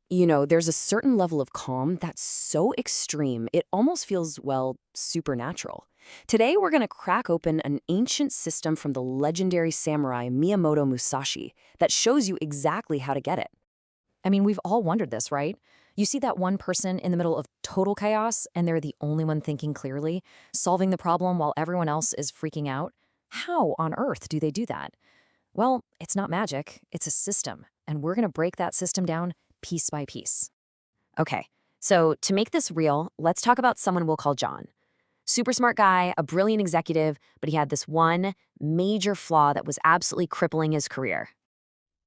There's a certain level of calm that's so extreme, it almost feels, well, supernatural. Today, we're going to crack open an ancient system from the legendary samurai Miyamoto Musashi that shows you exactly how to get it. I mean, we've all wondered this, right? You see that one person in the middle of total chaos, and they're the only one thinking clearly, solving the problem while everyone else is freaking out? How on earth do they do that? Well, it's not magic, it's a system, and we're going to break that system down piece by piece. Okay, so to make this real, let's talk about someone we'll call John. Super smart guy, a brilliant executive, but he had this one major flaw that was absolutely crippling his career.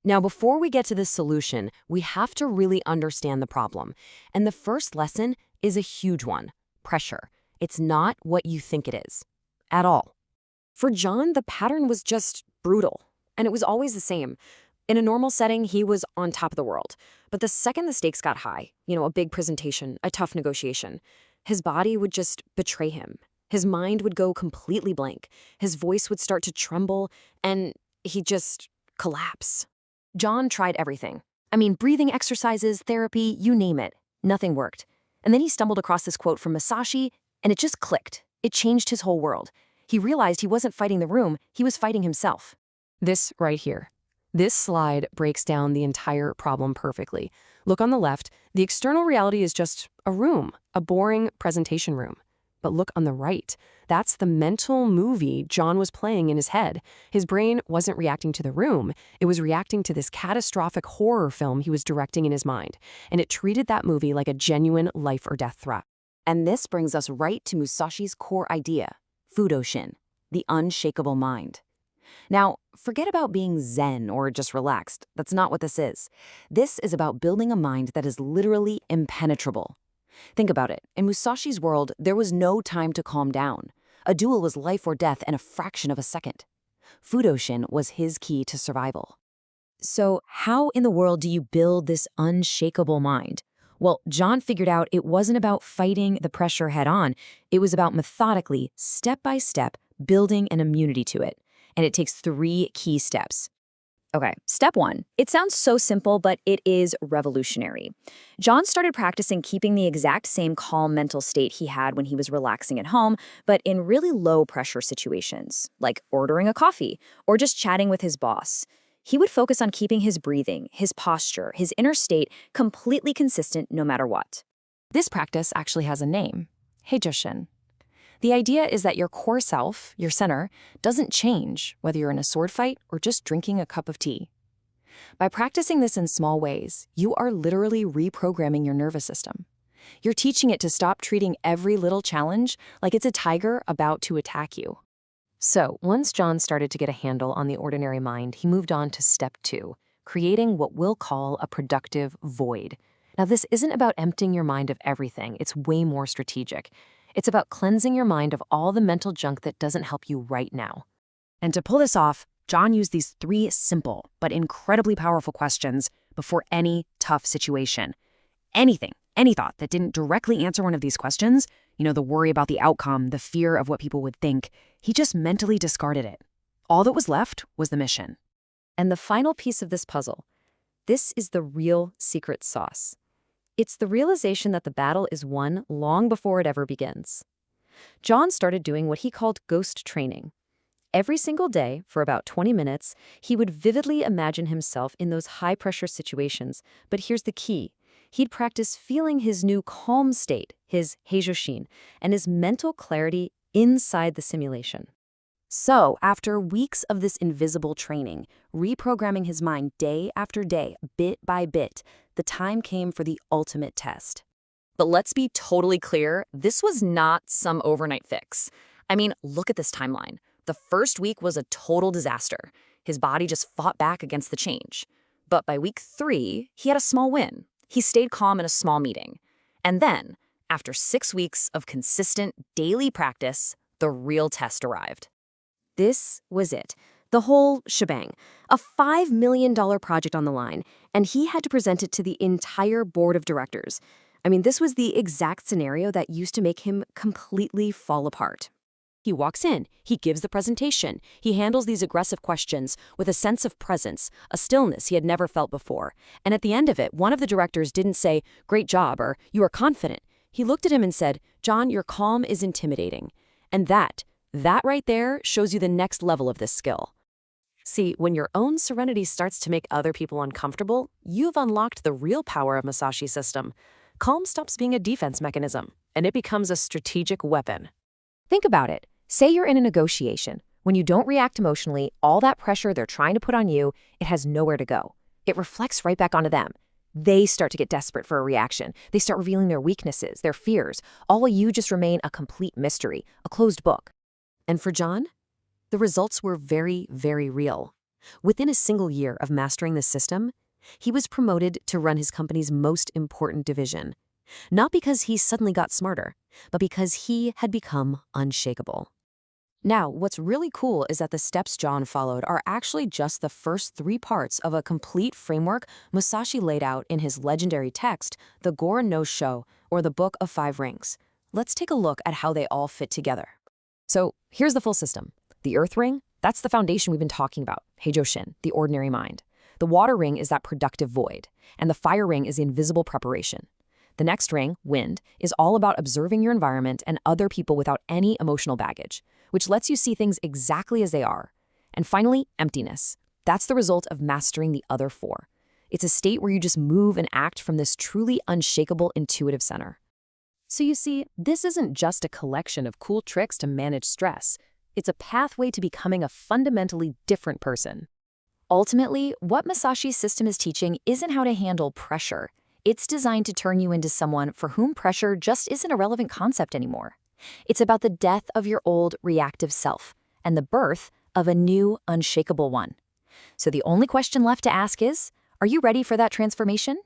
Now, before we get to this solution, we have to really understand the problem. And the first lesson is a huge one: pressure. It's not what you think it is. At all. For John, the pattern was just brutal. And it was always the same. In a normal setting, he was on top of the world. But the second the stakes got high, a big presentation, a tough negotiation, his body would just betray him. His mind would go completely blank. His voice would start to tremble, and he'd just collapse. John tried everything. I mean, breathing exercises, therapy, you name it. Nothing worked. And then he stumbled across this quote from Musashi, and it just clicked. It changed his whole world. He realized he wasn't fighting the room, he was fighting himself. This right here. This slide breaks down the entire problem perfectly. Look on the left, the external reality is just a room, a boring presentation room. But look on the right. That's the mental movie John was playing in his head. His brain wasn't reacting to the room. It was reacting to this catastrophic horror film he was directing in his mind. And it treated that movie like a genuine life or death threat. And this brings us right to Musashi's core idea, Fudoshin, the unshakable mind. Now, forget about being zen or just relaxed. That's not what this is. This is about building a mind that is literally impenetrable. Think about it. In Musashi's world, there was no time to calm down. A duel was life or death in a fraction of a second. Fudoshin was his key to survival. So how in the world do you build this unshakable mind? Well, John figured out it wasn't about fighting the pressure head on. It was about methodically, step by step, building an immunity to it. And it takes 3 key steps. Okay, step 1. It sounds so simple, but it is revolutionary. John started practicing keeping the exact same calm mental state he had when he was relaxing at home, but in really low-pressure situations, like ordering a coffee or just chatting with his boss. He would focus on keeping his breathing, his posture, his inner state completely consistent no matter what. This practice actually has a name, Heijoshin. The idea is that your core self, your center, doesn't change whether you're in a sword fight or just drinking a cup of tea. By practicing this in small ways, you are literally reprogramming your nervous system. You're teaching it to stop treating every little challenge like it's a tiger about to attack you. So, once John started to get a handle on the ordinary mind, he moved on to step 2, creating what we'll call a productive void. Now, this isn't about emptying your mind of everything. It's way more strategic. It's about cleansing your mind of all the mental junk that doesn't help you right now. And to pull this off, John used these 3 simple but incredibly powerful questions before any tough situation. Anything, any thought that didn't directly answer one of these questions, the worry about the outcome, the fear of what people would think, he just mentally discarded it. All that was left was the mission. And the final piece of this puzzle, this is the real secret sauce. It's the realization that the battle is won long before it ever begins. John started doing what he called ghost training. Every single day, for about 20 minutes, he would vividly imagine himself in those high-pressure situations. But here's the key. He'd practice feeling his new calm state, his Heijoshin, and his mental clarity inside the simulation. So, after weeks of this invisible training, reprogramming his mind day after day, bit by bit, the time came for the ultimate test. But let's be totally clear, this was not some overnight fix. I mean, look at this timeline. The first week was a total disaster. His body just fought back against the change. But by week 3, he had a small win. He stayed calm in a small meeting. And then, after 6 weeks of consistent daily practice, the real test arrived. This was it. The whole shebang. A $5 million project on the line, and he had to present it to the entire board of directors. I mean, this was the exact scenario that used to make him completely fall apart. He walks in, he gives the presentation, he handles these aggressive questions with a sense of presence, a stillness he had never felt before. And at the end of it, one of the directors didn't say, "Great job," or "You are confident." He looked at him and said, "John, your calm is intimidating." And that right there shows you the next level of this skill. See, when your own serenity starts to make other people uncomfortable, you've unlocked the real power of Musashi's system. Calm stops being a defense mechanism, and it becomes a strategic weapon. Think about it. Say you're in a negotiation. When you don't react emotionally, all that pressure they're trying to put on you, it has nowhere to go. It reflects right back onto them. They start to get desperate for a reaction. They start revealing their weaknesses, their fears, all while you just remain a complete mystery, a closed book. And for John, the results were very, very real. Within a single year of mastering this system, he was promoted to run his company's most important division. Not because he suddenly got smarter, but because he had become unshakable. Now, what's really cool is that the steps John followed are actually just the first 3 parts of a complete framework Musashi laid out in his legendary text, the Gorin No Sho, or the Book of 5 Rings. Let's take a look at how they all fit together. So here's the full system. The earth ring, that's the foundation we've been talking about, Heijoshin, the ordinary mind. The water ring is that productive void, and the fire ring is the invisible preparation. The next ring, wind, is all about observing your environment and other people without any emotional baggage, which lets you see things exactly as they are. And finally, emptiness. That's the result of mastering the other 4. It's a state where you just move and act from this truly unshakable intuitive center. So you see, this isn't just a collection of cool tricks to manage stress. It's a pathway to becoming a fundamentally different person. Ultimately, what Musashi's system is teaching isn't how to handle pressure. It's designed to turn you into someone for whom pressure just isn't a relevant concept anymore. It's about the death of your old reactive self and the birth of a new unshakable one. So the only question left to ask is, are you ready for that transformation?